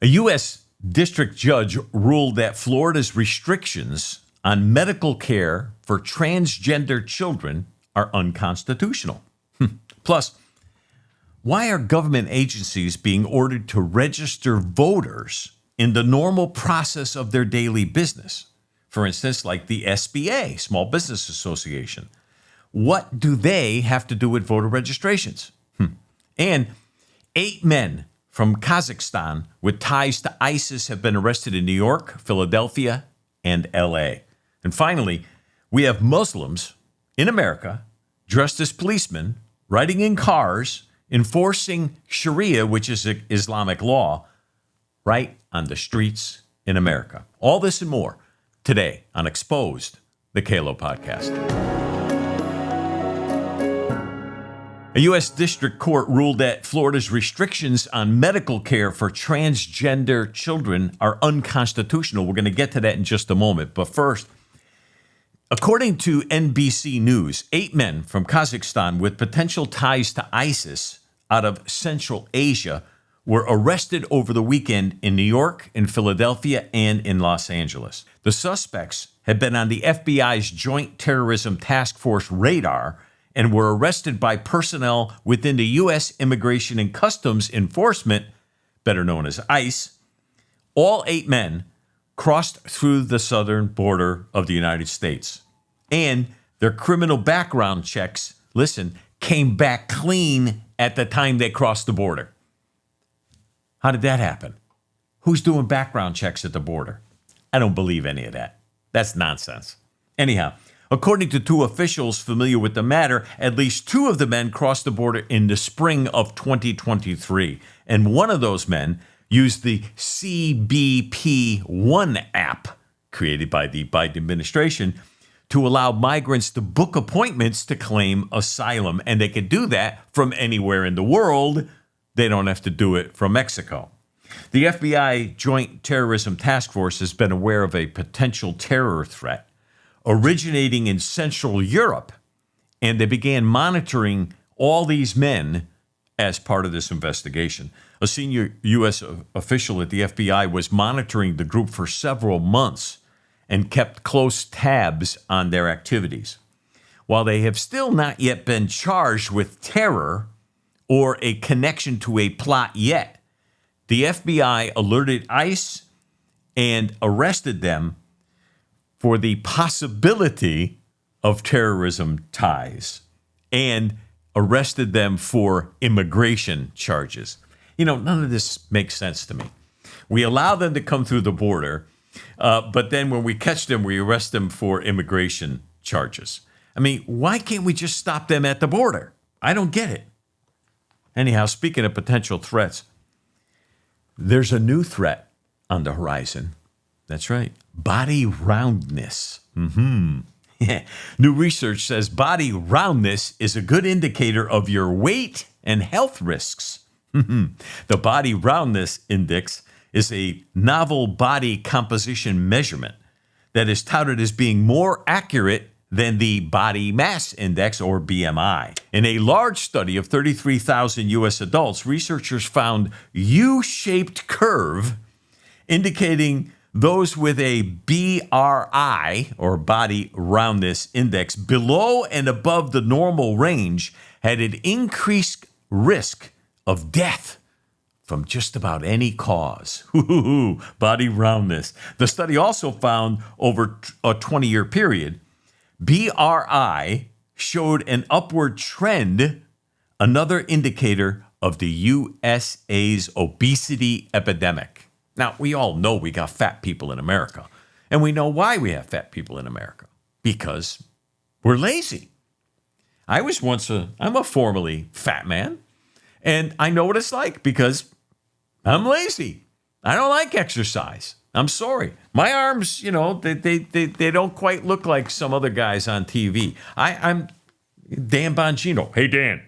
A U.S. district judge ruled that Florida's restrictions on medical care for transgender children are unconstitutional. Plus, why are government agencies being ordered to register voters in the normal process of their daily business? For instance, like the SBA, Small Business Association. What do they have to do with voter registrations? And 8 men from Kazakhstan with ties to ISIS have been arrested in New York, Philadelphia, and LA. And finally, we have Muslims in America dressed as policemen, riding in cars, enforcing Sharia, which is Islamic law, right on the streets in America. All this and more today on Exposed, the Calo podcast. A U.S. district court ruled that Florida's restrictions on medical care for transgender children are unconstitutional. We're going to get to that in just a moment. But first, according to NBC News, 8 men from Kazakhstan with potential ties to ISIS out of Central Asia were arrested over the weekend in New York, in Philadelphia, and in Los Angeles. The suspects had been on the FBI's Joint Terrorism Task Force radar and were arrested by personnel within the U.S. Immigration and Customs Enforcement, better known as ICE. All 8 men crossed through the southern border of the United States, and their criminal background checks, came back clean at the time they crossed the border. How did that happen? Who's doing background checks at the border? I don't believe any of that. That's nonsense. Anyhow, according to 2 officials familiar with the matter, at least 2 of the men crossed the border in the spring of 2023. And one of those men used the CBP-1 app created by the Biden administration to allow migrants to book appointments to claim asylum. And they could do that from anywhere in the world. They don't have to do it from Mexico. The FBI Joint Terrorism Task Force has been aware of a potential terror threat originating in Central Europe, and they began monitoring all these men as part of this investigation. A senior U.S. official at the FBI was monitoring the group for several months and kept close tabs on their activities. While they have still not yet been charged with terror or a connection to a plot yet, the FBI alerted ICE and arrested them for the possibility of terrorism ties and arrested them for immigration charges. None of this makes sense to me. We allow them to come through the border, but then when we catch them, we arrest them for immigration charges. Why can't we just stop them at the border? I don't get it. Anyhow, speaking of potential threats, there's a new threat on the horizon. That's right. Body roundness. New research says body roundness is a good indicator of your weight and health risks. The Body Roundness Index is a novel body composition measurement that is touted as being more accurate than the Body Mass Index, or BMI. In a large study of 33,000 U.S. adults, researchers found U-shaped curve indicating those with a BRI, or Body Roundness Index, below and above the normal range had an increased risk of death from just about any cause. Body roundness. The study also found over a 20-year period, BRI showed an upward trend, another indicator of the USA's obesity epidemic. Now, we all know we got fat people in America, and we know why we have fat people in America, because we're lazy. I'm a formerly fat man, and I know what it's like because I'm lazy. I don't like exercise. I'm sorry. My arms, they don't quite look like some other guys on TV. I'm Dan Bongino. Hey, Dan.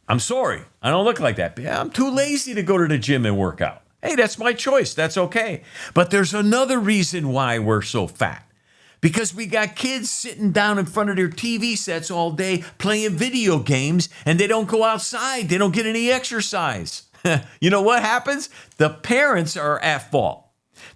I'm sorry. I don't look like that. I'm too lazy to go to the gym and work out. Hey, that's my choice. That's okay. But there's another reason why we're so fat. Because we got kids sitting down in front of their TV sets all day playing video games, and they don't go outside. They don't get any exercise. You know what happens? The parents are at fault.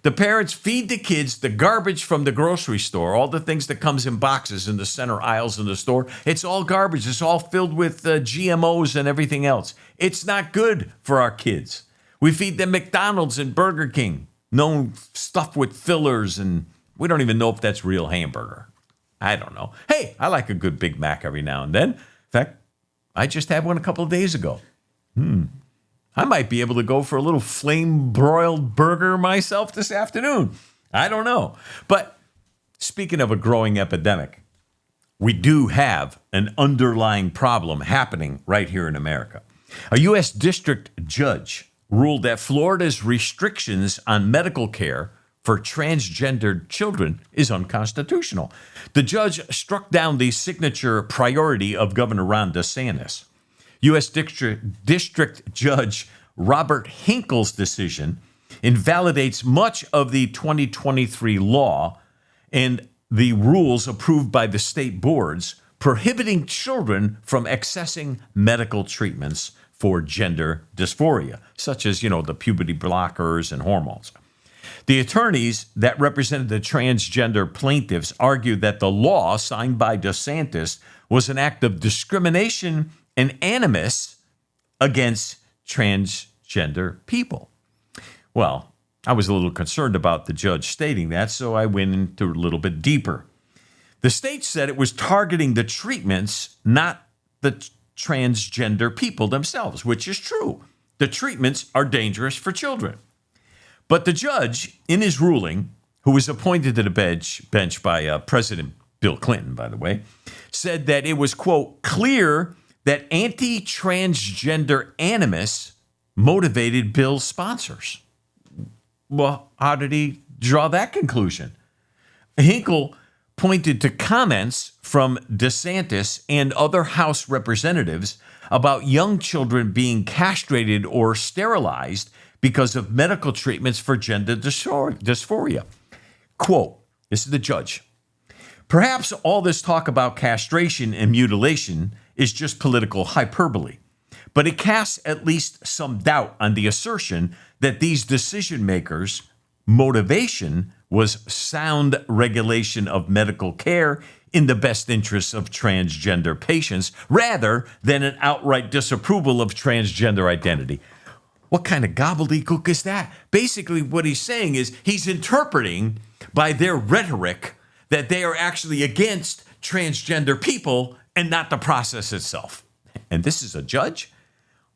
The parents feed the kids the garbage from the grocery store, all the things that comes in boxes in the center aisles in the store. It's all garbage. It's all filled with GMOs and everything else. It's not good for our kids. We feed them McDonald's and Burger King, no stuff with fillers, and we don't even know if that's real hamburger. I don't know. Hey, I like a good Big Mac every now and then. In fact, I just had one a couple of days ago. I might be able to go for a little flame-broiled burger myself this afternoon. I don't know. But speaking of a growing epidemic, we do have an underlying problem happening right here in America. A U.S. district judge ruled that Florida's restrictions on medical care for transgendered children is unconstitutional. The judge struck down the signature priority of Governor Ron DeSantis. U.S. District Judge Robert Hinkle's decision invalidates much of the 2023 law and the rules approved by the state boards prohibiting children from accessing medical treatments for gender dysphoria, such as, the puberty blockers and hormones. The attorneys that represented the transgender plaintiffs argued that the law signed by DeSantis was an act of discrimination and animus against transgender people. Well, I was a little concerned about the judge stating that, so I went into a little bit deeper. The state said it was targeting the treatments, not the transgender people themselves, which is true. The treatments are dangerous for children. But the judge, in his ruling, who was appointed to the bench by President Bill Clinton, by the way, said that it was, quote, clear that anti-transgender animus motivated Bill's sponsors. Well, how did he draw that conclusion? Hinkle pointed to comments from DeSantis and other House representatives about young children being castrated or sterilized because of medical treatments for gender dysphoria. Quote, this is the judge. Perhaps all this talk about castration and mutilation is just political hyperbole, but it casts at least some doubt on the assertion that these decision makers' motivation was sound regulation of medical care in the best interests of transgender patients rather than an outright disapproval of transgender identity. What kind of gobbledygook is that? Basically, what he's saying is he's interpreting by their rhetoric that they are actually against transgender people and not the process itself. And this is a judge?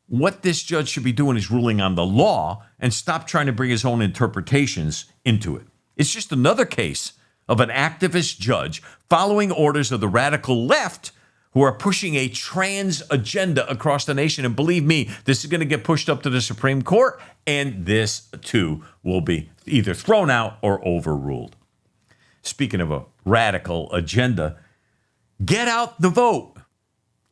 What this judge should be doing is ruling on the law and stop trying to bring his own interpretations into it. It's just another case of an activist judge following orders of the radical left who are pushing a trans agenda across the nation. And believe me, this is going to get pushed up to the Supreme Court, and this, too, will be either thrown out or overruled. Speaking of a radical agenda, get out the vote.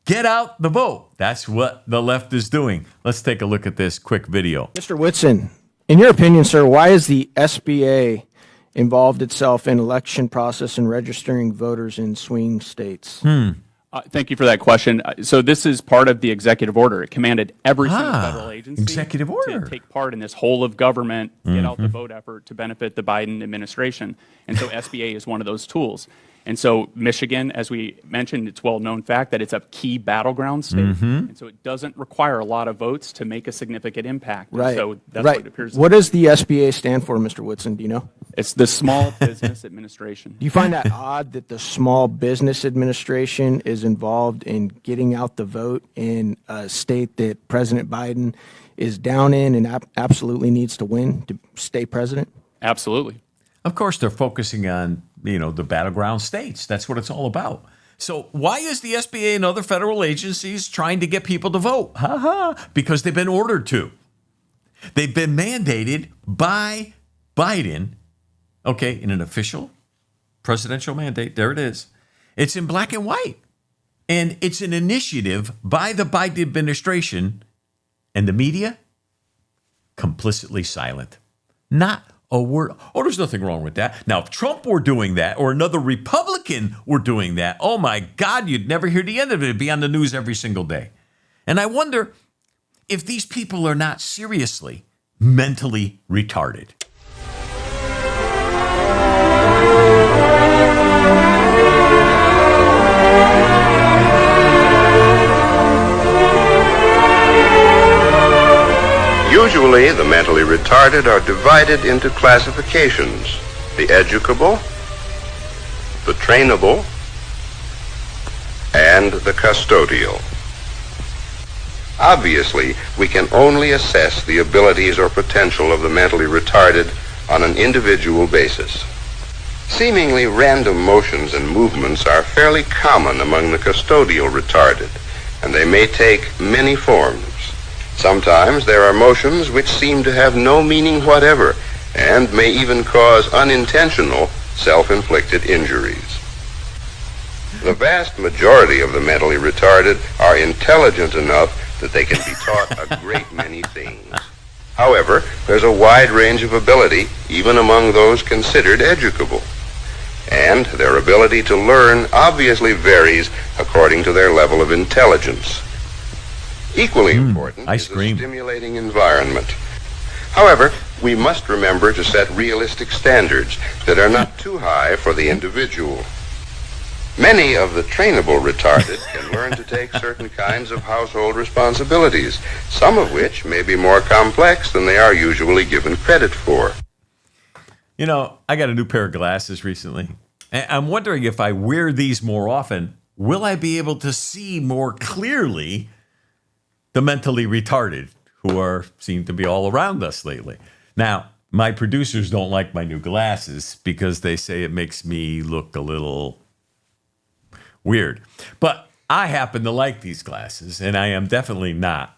Get out the vote. That's what the left is doing. Let's take a look at this quick video. Mr. Whitson, in your opinion, sir, why is the SBA involved itself in election process and registering voters in swing states? Thank you for that question. So this is part of the executive order. It commanded every single federal agency executive order to take part in this whole of government, get out the vote effort to benefit the Biden administration. And so SBA is one of those tools. And so Michigan, as we mentioned, it's well-known fact that it's a key battleground state. And so it doesn't require a lot of votes to make a significant impact. And Right. so that's right. what it appears. What does the SBA stand for, Mr. Whitson? Do you know? It's the Small Business Administration. Do you find that odd that the Small Business Administration is involved in getting out the vote in a state that President Biden is down in and absolutely needs to win to stay president? Absolutely. Of course, they're focusing on, the battleground states. That's what it's all about. So why is the SBA and other federal agencies trying to get people to vote? Because they've been ordered to. They've been mandated by Biden, in an official presidential mandate. There it is. It's in black and white. And it's an initiative by the Biden administration, and the media complicitly silent. Not a word. Oh, there's nothing wrong with that. Now, if Trump were doing that or another Republican were doing that, oh my God, you'd never hear the end of it. It'd be on the news every single day. And I wonder, if these people are not seriously mentally retarded. Usually, the mentally retarded are divided into classifications: the educable, the trainable, and the custodial. Obviously, we can only assess the abilities or potential of the mentally retarded on an individual basis. Seemingly random motions and movements are fairly common among the custodial retarded, and they may take many forms. Sometimes there are motions which seem to have no meaning whatever and may even cause unintentional self-inflicted injuries. The vast majority of the mentally retarded are intelligent enough that they can be taught a great many things. However, there's a wide range of ability even among those considered educable. And their ability to learn obviously varies according to their level of intelligence. Equally important is a stimulating environment. However, we must remember to set realistic standards that are not too high for the individual. Many of the trainable retarded can learn to take certain kinds of household responsibilities, some of which may be more complex than they are usually given credit for. You know, I got a new pair of glasses recently. I'm wondering if I wear these more often, will I be able to see more clearly the mentally retarded who seem to be all around us lately? Now, my producers don't like my new glasses because they say it makes me look a little weird. But I happen to like these glasses, and I am definitely not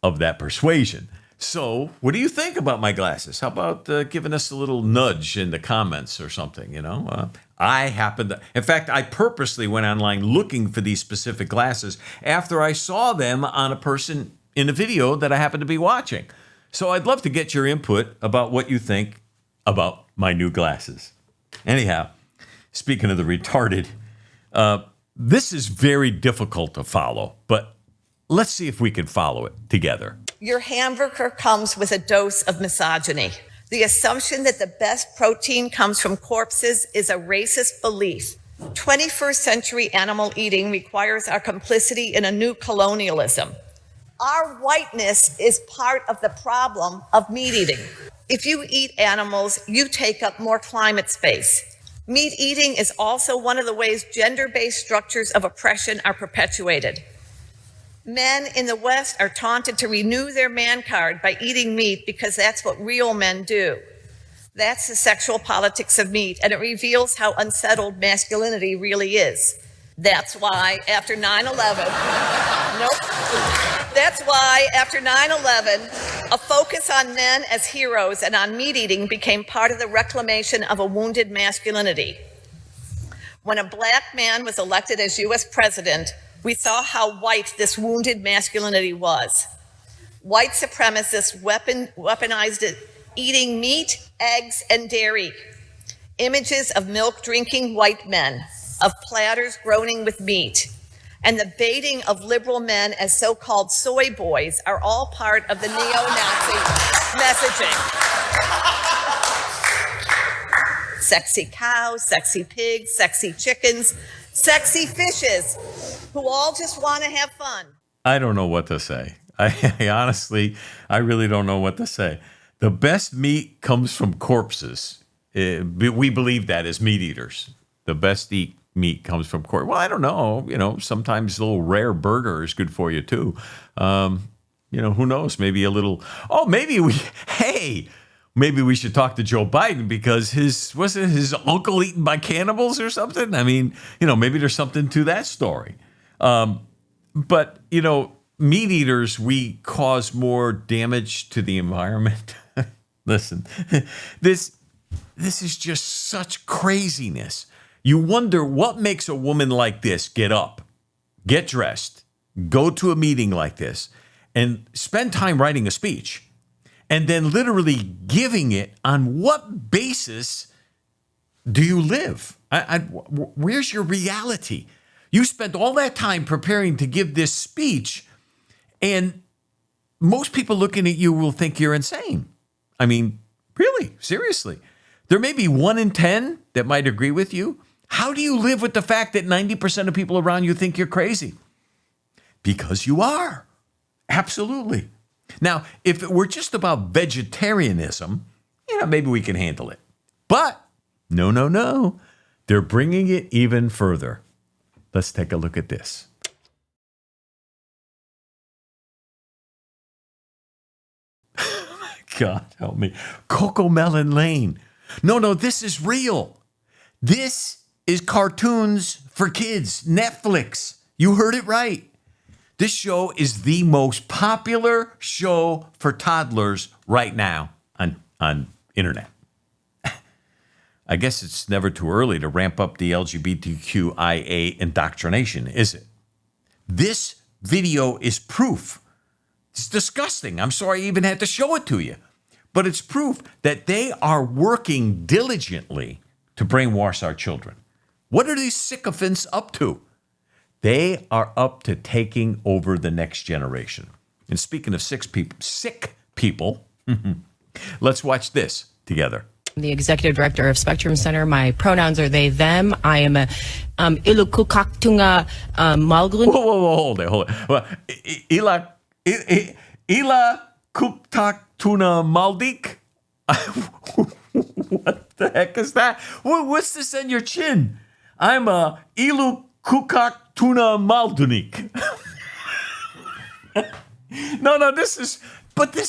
of that persuasion. So, what do you think about my glasses? How about giving us a little nudge in the comments or something, you know? In fact, I purposely went online looking for these specific glasses after I saw them on a person in a video that I happened to be watching. So I'd love to get your input about what you think about my new glasses. Anyhow, speaking of the retarded, this is very difficult to follow, but let's see if we can follow it together. Your hamburger comes with a dose of misogyny. The assumption that the best protein comes from corpses is a racist belief. 21st century animal eating requires our complicity in a new colonialism. Our whiteness is part of the problem of meat eating. If you eat animals, you take up more climate space. Meat eating is also one of the ways gender-based structures of oppression are perpetuated. Men in the West are taunted to renew their man card by eating meat because that's what real men do. That's the sexual politics of meat, and it reveals how unsettled masculinity really is. That's why after 9/11, That's why after 9/11, a focus on men as heroes and on meat eating became part of the reclamation of a wounded masculinity. When a black man was elected as U.S. president, we saw how white this wounded masculinity was. White supremacists weaponized it, eating meat, eggs, and dairy. Images of milk-drinking white men, of platters groaning with meat, and the baiting of liberal men as so-called soy boys are all part of the neo-Nazi messaging. Sexy cows, sexy pigs, sexy chickens, sexy fishes, who all just want to have fun. I don't know what to say. I honestly, I really don't know what to say. The best meat comes from corpses. We believe that as meat eaters. The best meat comes from corpses. Well, I don't know. You know, sometimes a little rare burger is good for you too. You know, who knows? Maybe a little. Oh, maybe we should talk to Joe Biden because wasn't his uncle eaten by cannibals or something? I mean, you know, maybe there's something to that story. But, you know, meat eaters, we cause more damage to the environment. Listen, this is just such craziness. You wonder what makes a woman like this get up, get dressed, go to a meeting like this, and spend time writing a speech, and then literally giving it. On what basis do you live? Where's your reality? You spent all that time preparing to give this speech, and most people looking at you will think you're insane. I mean, really, seriously. There may be 1 in 10 that might agree with you. How do you live with the fact that 90% of people around you think you're crazy? Because you are. Absolutely. Now, if it were just about vegetarianism, maybe we can handle it. But no. They're bringing it even further. Let's take a look at this. God help me. Cocomelon Lane. No, this is real. This is cartoons for kids. Netflix. You heard it right. This show is the most popular show for toddlers right now on internet. I guess it's never too early to ramp up the LGBTQIA indoctrination, is it? This video is proof. It's disgusting. I'm sorry I even had to show it to you. But it's proof that they are working diligently to brainwash our children. What are these sycophants up to? They are up to taking over the next generation. And speaking of sick people, let's watch this together. I'm the executive director of Spectrum Center. My pronouns are they, them. I am a ilukukaktunga malgrun. Whoa, hold it. Well, Ila Kuktaktuna Maldik? What the heck is that? What's this on your chin? I'm a Ilu Kukaktuna Maldunik. No, this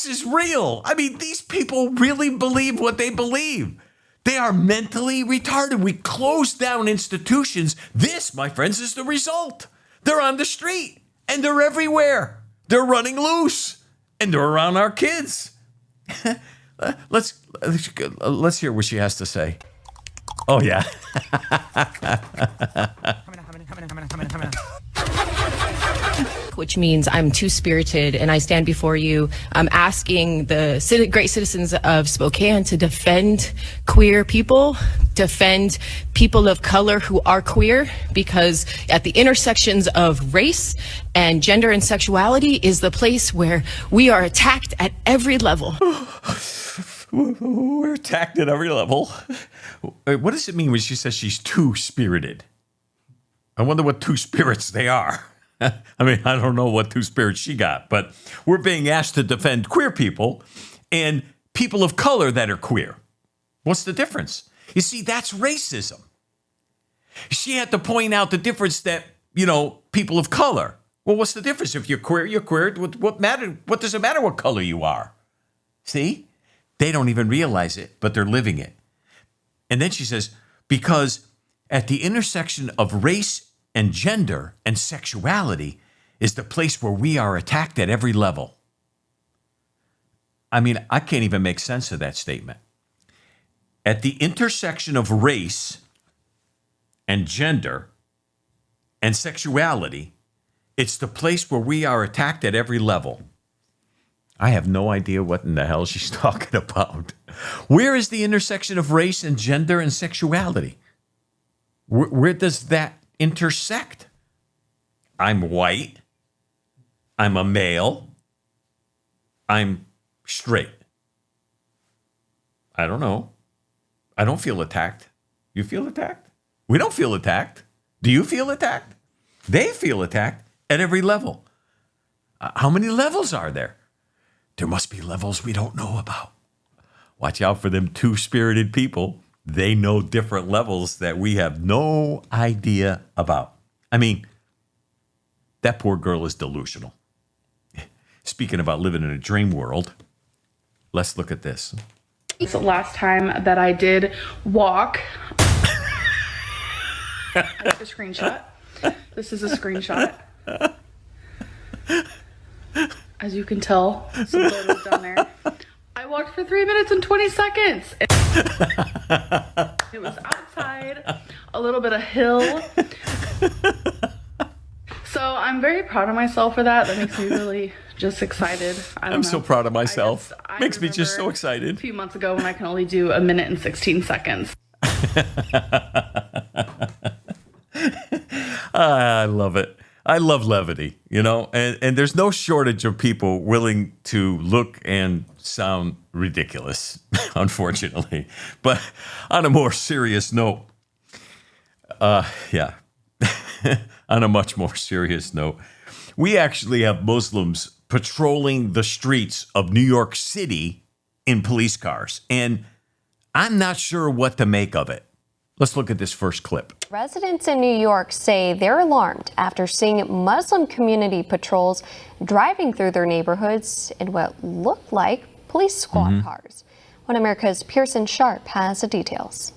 is real. I mean, these people really believe what they believe. They are mentally retarded. We close down institutions. This, my friends, is the result. They're on the street and they're everywhere. They're running loose and they're around our kids. Let's hear what she has to say. Oh, yeah. Which means I'm two-spirited, and I stand before you asking the great citizens of Spokane to defend queer people, defend people of color who are queer, because at the intersections of race and gender and sexuality is the place where we are attacked at every level. We're attacked at every level. What does it mean when she says she's two-spirited? I wonder what two spirits they are. I mean, I don't know what two spirits she got, but we're being asked to defend queer people and people of color that are queer. What's the difference? You see, that's racism. She had to point out the difference that, people of color. Well, what's the difference? If you're queer, you're queer. What does it matter what color you are? See? They don't even realize it, but they're living it. And then she says, because at the intersection of race and gender and sexuality is the place where we are attacked at every level. I mean, I can't even make sense of that statement. At the intersection of race and gender and sexuality, it's the place where we are attacked at every level. I have no idea what in the hell she's talking about. Where is the intersection of race and gender and sexuality? Where does that intersect? I'm white. I'm a male. I'm straight. I don't know. I don't feel attacked. You feel attacked? We don't feel attacked. Do you feel attacked? They feel attacked at every level. How many levels are there? There must be levels we don't know about. Watch out for them two-spirited people. They know different levels that we have no idea about. I mean, that poor girl is delusional. Speaking about living in a dream world, let's look at this. The last time that I did walk, I took a screenshot. This is a screenshot. As you can tell, some photos down there. I walked for 3 minutes and 20 seconds. It was outside, a little bit of hill. So I'm very proud of myself for that. That makes me really just excited. I'm so proud of myself. Makes me just so excited. A few months ago when I can only do 1 minute and 16 seconds. I love it. I love levity, and there's no shortage of people willing to look and sound ridiculous, unfortunately. But on a more serious note, yeah, on a much more serious note, we actually have Muslims patrolling the streets of New York City in police cars. And I'm not sure what to make of it. Let's look at this first clip. Residents in New York say they're alarmed after seeing Muslim community patrols driving through their neighborhoods in what look like police squad cars. One America's Pearson Sharp has the details.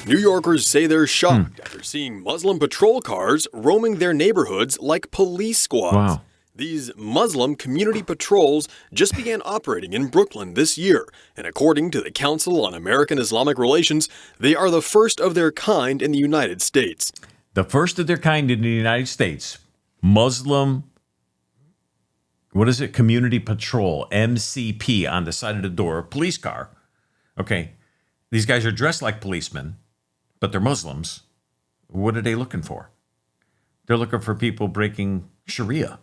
New Yorkers say they're shocked after seeing Muslim patrol cars roaming their neighborhoods like police squads. Wow. These Muslim community patrols just began operating in Brooklyn this year, and according to the Council on American-Islamic Relations, they are the first of their kind in the United States. The first of their kind in the United States, Muslim, Community Patrol, MCP, on the side of the door, a police car. Okay, these guys are dressed like policemen, but they're Muslims. What are they looking for? They're looking for people breaking Sharia.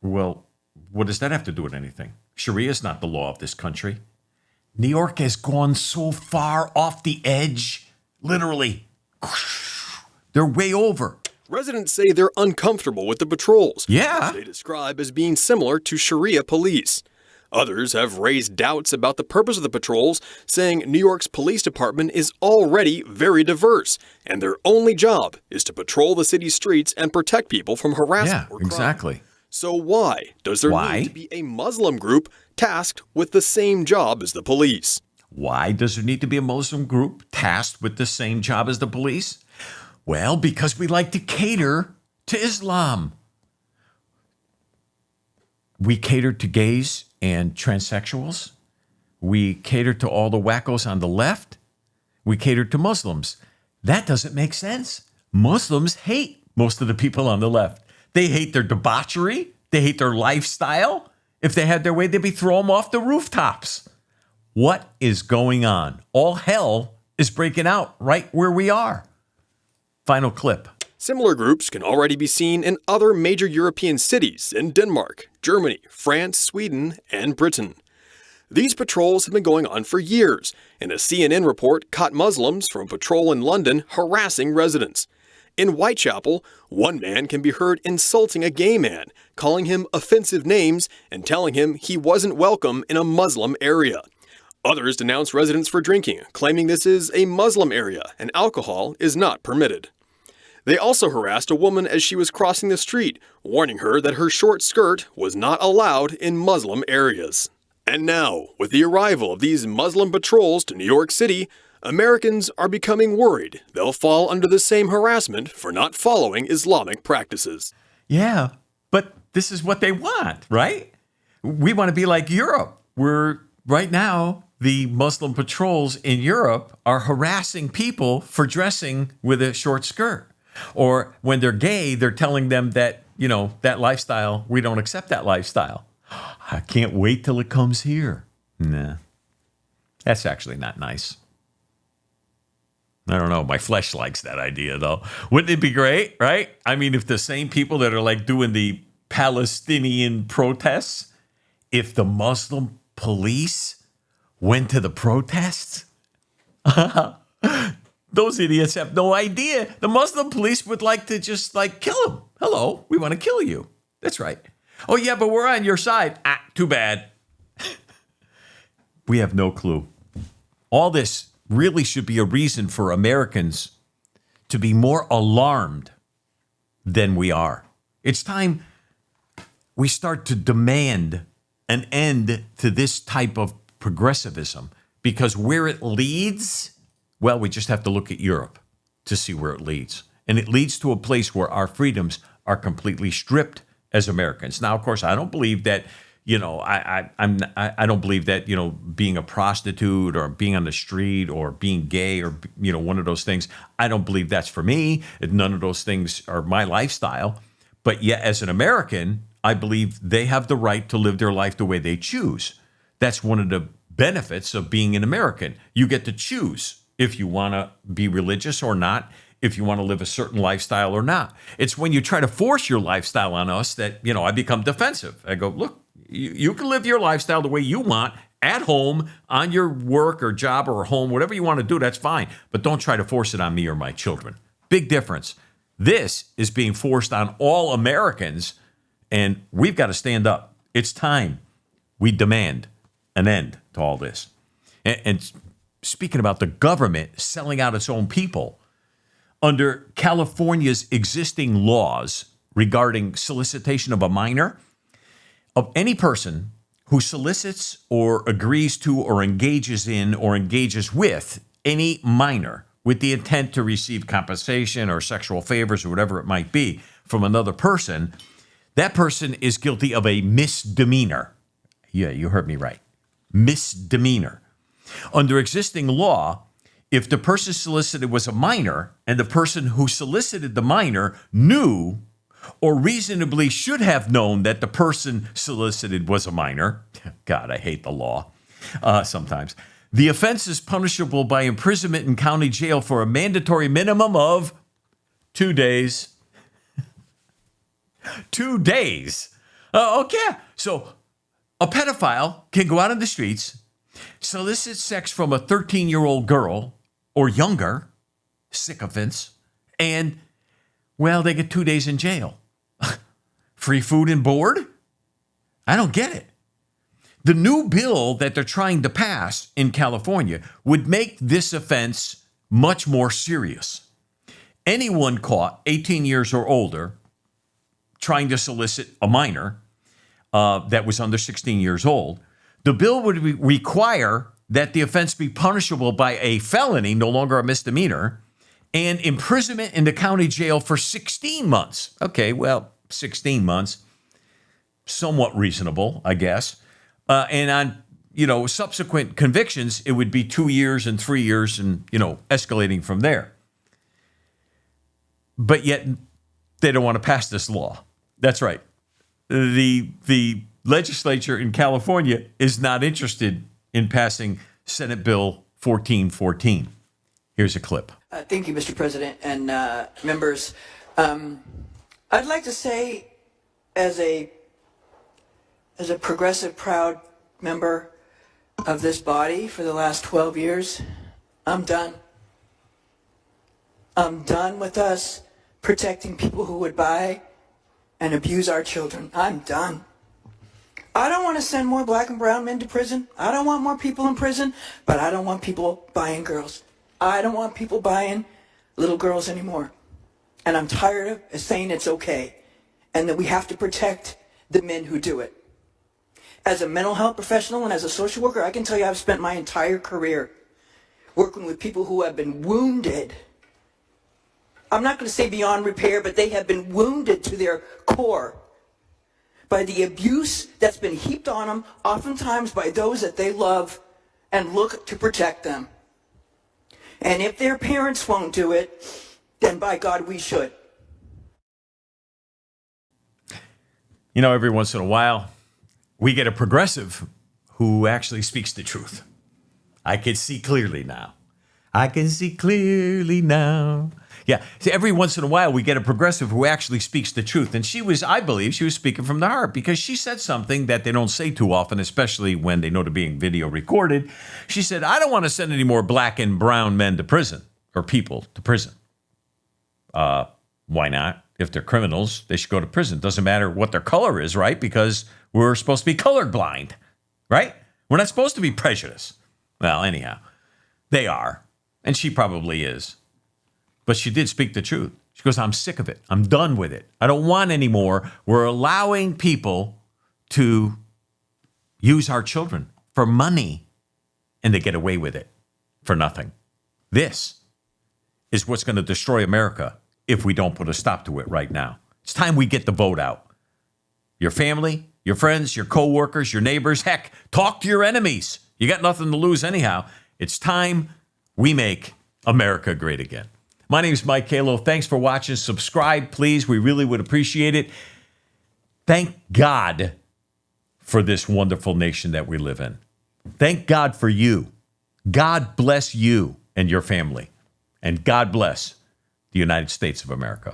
Well, what does that have to do with anything? Sharia is not the law of this country. New York has gone so far off the edge, literally. They're way over. Residents say they're uncomfortable with the patrols. Yeah. They describe as being similar to Sharia police. Others have raised doubts about the purpose of the patrols, saying New York's police department is already very diverse, and their only job is to patrol the city streets and protect people from harassment or crime. Exactly. So why does there need to be a Muslim group tasked with the same job as the police? Why does there need to be a Muslim group tasked with the same job as the police? Well, because we like to cater to Islam. We cater to gays and transsexuals. We cater to all the wackos on the left. We cater to Muslims. That doesn't make sense. Muslims hate most of the people on the left. They hate their debauchery. They hate their lifestyle. If they had their way, they'd be throwing them off the rooftops. What is going on? All hell is breaking out right where we are. Final clip. Similar groups can already be seen in other major European cities in Denmark, Germany, France, Sweden, and Britain. These patrols have been going on for years, and a CNN report caught Muslims from a patrol in London harassing residents. In Whitechapel, one man can be heard insulting a gay man, calling him offensive names and telling him he wasn't welcome in a Muslim area. Others denounce residents for drinking, claiming this is a Muslim area and alcohol is not permitted. They also harassed a woman as she was crossing the street, warning her that her short skirt was not allowed in Muslim areas. And now, with the arrival of these Muslim patrols to New York City, Americans are becoming worried they'll fall under the same harassment for not following Islamic practices. Yeah, but this is what they want, right? We want to be like Europe, where right now the Muslim patrols in Europe are harassing people for dressing with a short skirt. Or when they're gay, they're telling them that, that lifestyle, we don't accept that lifestyle. I can't wait till it comes here. Nah, that's actually not nice. I don't know. My flesh likes that idea, though. Wouldn't it be great, right? I mean, if the same people that are like doing the Palestinian protests, if the Muslim police went to the protests, those idiots have no idea. The Muslim police would like to just kill them. Hello, we want to kill you. That's right. Oh, yeah, but we're on your side. Too bad. We have no clue. All this really should be a reason for Americans to be more alarmed than we are. It's time we start to demand an end to this type of progressivism, because where it leads, well, we just have to look at Europe to see where it leads. And it leads to a place where our freedoms are completely stripped as Americans. Now, of course, I don't believe that I don't believe that, being a prostitute or being on the street or being gay or, one of those things, I don't believe that's for me. None of those things are my lifestyle. But yet, as an American, I believe they have the right to live their life the way they choose. That's one of the benefits of being an American. You get to choose if you want to be religious or not, if you want to live a certain lifestyle or not. It's when you try to force your lifestyle on us that, I become defensive. I go, look, you can live your lifestyle the way you want at home, on your work or job or home, whatever you want to do, that's fine. But don't try to force it on me or my children. Big difference. This is being forced on all Americans, and we've got to stand up. It's time. We demand an end to all this. And speaking about the government selling out its own people, under California's existing laws regarding solicitation of a minor, of any person who solicits or agrees to or engages in or engages with any minor with the intent to receive compensation or sexual favors or whatever it might be from another person, that person is guilty of a misdemeanor. Yeah, you heard me right. Misdemeanor. Under existing law, if the person solicited was a minor and the person who solicited the minor knew or reasonably should have known that the person solicited was a minor, God, I hate the law sometimes, the offense is punishable by imprisonment in county jail for a mandatory minimum of 2 days. 2 days. Okay, so a pedophile can go out on the streets, solicit sex from a 13-year-old girl or younger, sycophants, and, well, they get 2 days in jail. Free food and board? I don't get it. The new bill that they're trying to pass in California would make this offense much more serious. Anyone caught 18 years or older trying to solicit a minor that was under 16 years old, the bill would require that the offense be punishable by a felony, no longer a misdemeanor, and imprisonment in the county jail for 16 months. Okay, well, 16 months, somewhat reasonable, I guess. And on, subsequent convictions, it would be 2 years and 3 years and, escalating from there. But yet they don't want to pass this law. That's right. The legislature in California is not interested in passing Senate Bill 1414. Here's a clip. Thank you, Mr. President and members. I'd like to say, as a progressive, proud member of this body for the last 12 years, I'm done. I'm done with us protecting people who would buy and abuse our children. I'm done. I don't want to send more black and brown men to prison. I don't want more people in prison, but I don't want people buying girls. I don't want people buying little girls anymore. And I'm tired of saying it's okay and that we have to protect the men who do it. As a mental health professional and as a social worker, I can tell you I've spent my entire career working with people who have been wounded. I'm not going to say beyond repair, but they have been wounded to their core by the abuse that's been heaped on them, oftentimes by those that they love and look to protect them. And if their parents won't do it, then by God, we should. Every once in a while, we get a progressive who actually speaks the truth. I can see clearly now. I can see clearly now. Yeah, see, every once in a while, we get a progressive who actually speaks the truth. And I believe she was speaking from the heart because she said something that they don't say too often, especially when they know they're being video recorded. She said, I don't want to send any more black and brown men to prison or people to prison. Why not? If they're criminals, they should go to prison. Doesn't matter what their color is, right? Because we're supposed to be colorblind, right? We're not supposed to be prejudiced. Well, anyhow, they are. And she probably is. But she did speak the truth. She goes, I'm sick of it. I'm done with it. I don't want any more. We're allowing people to use our children for money, and they get away with it for nothing. This is what's going to destroy America if we don't put a stop to it right now. It's time we get the vote out. Your family, your friends, your coworkers, your neighbors, heck, talk to your enemies. You got nothing to lose anyhow. It's time we make America great again. My name is Mike Calo. Thanks for watching. Subscribe, please. We really would appreciate it. Thank God for this wonderful nation that we live in. Thank God for you. God bless you and your family. And God bless the United States of America.